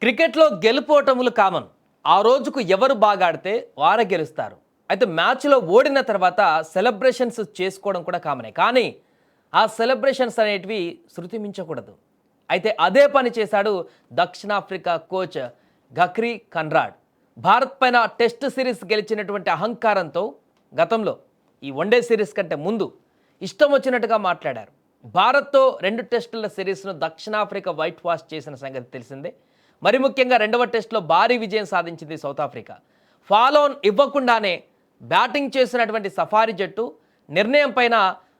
క్రికెట్లో గెలుపోటములు కామన్. ఆ రోజుకు ఎవరు బాగా ఆడితే వారే గెలుస్తారు. అయితే మ్యాచ్లో ఓడిన తర్వాత సెలబ్రేషన్స్ చేసుకోవడం కూడా కామనే. కానీ ఆ సెలబ్రేషన్స్ అనేటివి శృతి మించకూడదు. అయితే అదే పని చేశాడు దక్షిణాఫ్రికా కోచ్ గక్రీ కన్రాడ్. భారత్ పైన టెస్ట్ సిరీస్ గెలిచినటువంటి అహంకారంతో గతంలో ఈ వన్డే సిరీస్ కంటే ముందు ఇష్టం వచ్చినట్టుగా మాట్లాడారు. భారత్తో 2 టెస్టుల సిరీస్ను దక్షిణాఫ్రికా వైట్ వాష్ చేసిన సంగతి తెలిసిందే. మరి ముఖ్యంగా రెండవ టెస్టులో భారీ విజయం సాధించింది సౌత్ ఆఫ్రికా. ఫాలోన్ ఇవ్వకుండానే బ్యాటింగ్ చేసినటువంటి సఫారీ జట్టు నిర్ణయం పైన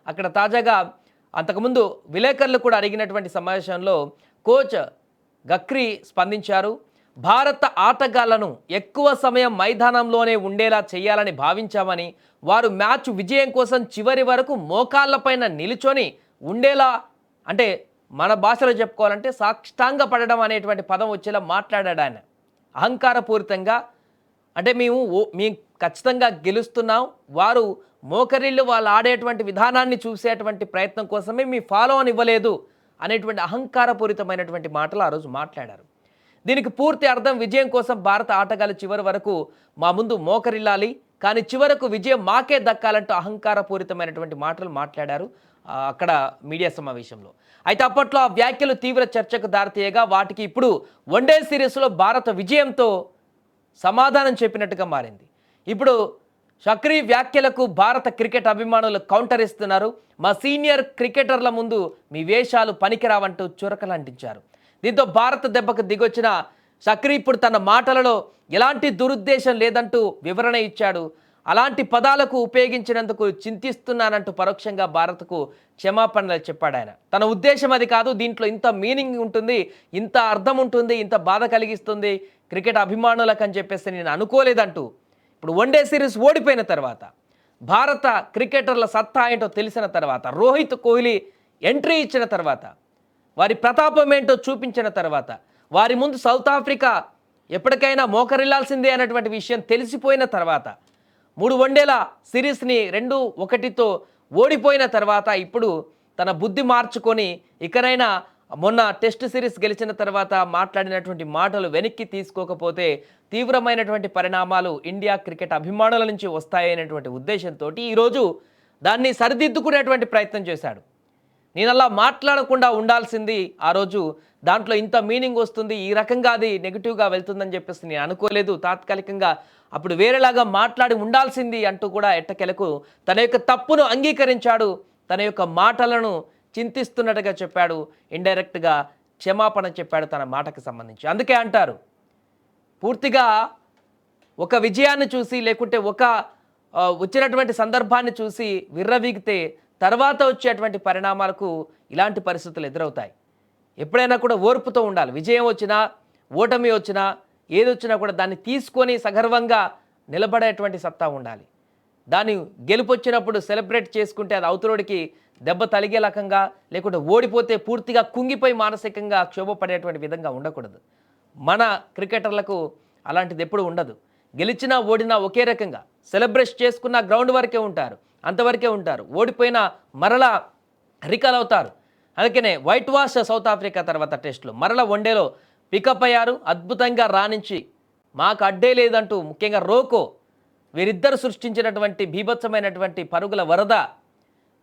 అక్కడ తాజాగా అంతకుముందు విలేకరులు కూడా అడిగినటువంటి సమావేశంలో కోచ్ గక్రీ స్పందించారు. భారత ఆటగాళ్లను ఎక్కువ సమయం మైదానంలోనే ఉండేలా చేయాలని భావించామని, వారు మ్యాచ్ విజయం కోసం చివరి వరకు మోకాళ్ళపైన నిలుచొని ఉండేలా, అంటే మన భాషలో చెప్పుకోవాలంటే సాష్టాంగ పడడం అనేటువంటి పదం వచ్చేలా మాట్లాడాడు ఆయన. అహంకారపూరితంగా, అంటే మేము ఖచ్చితంగా గెలుస్తున్నాం, వారు మోకరిల్లు వాళ్ళు ఆడేటువంటి విధానాన్ని చూసేటువంటి ప్రయత్నం కోసమే మీ ఫాలో అని ఇవ్వలేదు అనేటువంటి అహంకారపూరితమైనటువంటి మాటలు ఆ రోజు మాట్లాడారు. దీనికి పూర్తి అర్థం విజయం కోసం భారత ఆటగాళ్ళు చివరి వరకు మా ముందు మోకరిల్లాలి, కానీ చివరకు విజయం మాకే దక్కాలంటూ అహంకారపూరితమైనటువంటి మాటలు మాట్లాడారు అక్కడ మీడియా సమావేశంలో. అయితే అప్పట్లో ఆ వ్యాఖ్యలు తీవ్ర చర్చకు దారితీయగా వాటికి ఇప్పుడు వన్డే సిరీస్లో భారత విజయంతో సమాధానం చెప్పినట్టుగా మారింది. ఇప్పుడు షక్రీ వ్యాఖ్యలకు భారత క్రికెట్ అభిమానులు కౌంటర్ ఇస్తున్నారు. మా సీనియర్ క్రికెటర్ల ముందు మీ వేషాలు పనికిరావంటూ చురకలంటించారు. దీంతో భారత దెబ్బకు దిగొచ్చిన షక్రీ ఇప్పుడు తన మాటలలో ఎలాంటి దురుద్దేశం లేదంటూ వివరణ ఇచ్చాడు. అలాంటి పదాలకు ఉపయోగించినందుకు చింతిస్తున్నానంటూ పరోక్షంగా భారత్కు క్షమాపణలు చెప్పాడు ఆయన. తన ఉద్దేశం అది కాదు, దీంట్లో ఇంత మీనింగ్ ఉంటుంది, ఇంత అర్థం ఉంటుంది, ఇంత బాధ కలిగిస్తుంది క్రికెట్ అభిమానులకు అని చెప్పేసి నేను అనుకోలేదంటూ ఇప్పుడు వన్డే సిరీస్ ఓడిపోయిన తర్వాత, భారత క్రికెటర్ల సత్తా ఏంటో తెలిసిన తర్వాత, రోహిత్ కోహ్లీ ఎంట్రీ ఇచ్చిన తర్వాత, వారి ప్రతాపం ఏంటో చూపించిన తర్వాత, వారి ముందు సౌత్ ఆఫ్రికా ఎప్పటికైనా మోకరిల్లాల్సిందే అన్నటువంటి విషయం తెలిసిపోయిన తర్వాత, 3 వన్డేల సిరీస్ని 2-1తో ఓడిపోయిన తర్వాత ఇప్పుడు తన బుద్ధి మార్చుకొని ఇకనైనా మొన్న టెస్ట్ సిరీస్ గెలిచిన తర్వాత మాట్లాడినటువంటి మాటలు వెనక్కి తీసుకోకపోతే తీవ్రమైనటువంటి పరిణామాలు ఇండియా క్రికెట్ అభిమానుల నుంచి వస్తాయనేటువంటి ఉద్దేశంతో ఈరోజు దాన్ని సరిదిద్దుకునేటువంటి ప్రయత్నం చేశాడు. నేను అలా మాట్లాడకుండా ఉండాల్సింది, ఆ రోజు దాంట్లో ఇంత మీనింగ్ వస్తుంది, ఈ రకంగా అది నెగిటివ్గా వెళ్తుందని చెప్పేసి నేను అనుకోలేదు, తాత్కాలికంగా అప్పుడు వేరేలాగా మాట్లాడి ఉండాల్సింది అంటూ కూడా ఎట్టకెలకు తన యొక్క తప్పును అంగీకరించాడు. తన యొక్క మాటలను చింతిస్తున్నట్టుగా చెప్పాడు, ఇండైరెక్ట్గా క్షమాపణ చెప్పాడు తన మాటకు సంబంధించి. అందుకే అంటారు, పూర్తిగా ఒక విజయాన్ని చూసి లేకుంటే ఒక వచ్చినటువంటి సందర్భాన్ని చూసి విర్రవీగితే తర్వాత వచ్చేటువంటి పరిణామాలకు ఇలాంటి పరిస్థితులు ఎదురవుతాయి. ఎప్పుడైనా కూడా ఓర్పుతో ఉండాలి. విజయం వచ్చినా ఓటమి వచ్చినా ఏది వచ్చినా కూడా దాన్ని తీసుకొని సగర్వంగా నిలబడేటువంటి సత్తా ఉండాలి. దాన్ని గెలుపొచ్చినప్పుడు సెలబ్రేట్ చేసుకుంటే అది అవతలోడికి దెబ్బ తలిగే రకంగా, లేకుంటే ఓడిపోతే పూర్తిగా కుంగిపోయి మానసికంగా క్షోభపడేటువంటి విధంగా ఉండకూడదు. మన క్రికెటర్లకు అలాంటిది ఎప్పుడు ఉండదు. గెలిచినా ఓడినా ఒకే రకంగా సెలబ్రేట్ చేసుకున్న గ్రౌండ్ వరకే ఉంటారు, అంతవరకే ఉంటారు. ఓడిపోయినా మరలా రికల్ అవుతారు. అందుకనే వైట్ వాష్ సౌత్ ఆఫ్రికా తర్వాత టెస్టులో మరలా వన్డేలో పికప్ అయ్యారు. అద్భుతంగా రాణించి మాకు అడ్డే లేదంటూ ముఖ్యంగా రోకో వీరిద్దరు సృష్టించినటువంటి బీభత్సమైనటువంటి పరుగుల వరద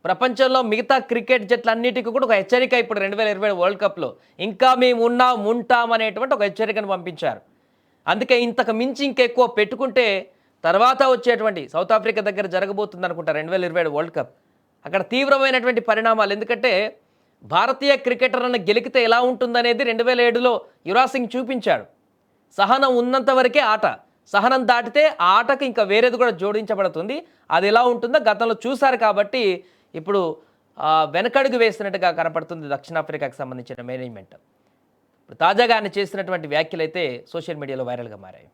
ప్రపంచంలో మిగతా క్రికెట్ జట్లన్నిటికీ కూడా ఒక హెచ్చరిక. ఇప్పుడు 2027 వరల్డ్ కప్లో ఇంకా మేము ఉంటాం అనేటువంటి ఒక హెచ్చరికను పంపించారు. అందుకే ఇంతకు మించి ఇంకెక్కువ పెట్టుకుంటే తర్వాత వచ్చేటువంటి సౌత్ ఆఫ్రికా దగ్గర జరగబోతుంది అనుకుంటా 2027 వరల్డ్ కప్. అక్కడ తీవ్రమైనటువంటి పరిణామాలు, ఎందుకంటే భారతీయ క్రికెటర్లను గెలికితే ఎలా ఉంటుందనేది 2007లో యువరాజ్ సింగ్ చూపించాడు. సహనం ఉన్నంత వరకే ఆట, సహనం దాటితే ఆ ఆటకు ఇంకా వేరేది కూడా జోడించబడుతుంది. అది ఎలా ఉంటుందో గతంలో చూశారు కాబట్టి ఇప్పుడు వెనకడుగు వేసినట్టుగా కనపడుతుంది దక్షిణాఫ్రికాకు సంబంధించిన మేనేజ్మెంట్. ఇప్పుడు తాజాగా ఆయన చేసినటువంటి వ్యాఖ్యలు అయితే సోషల్ మీడియాలో వైరల్గా మారాయి.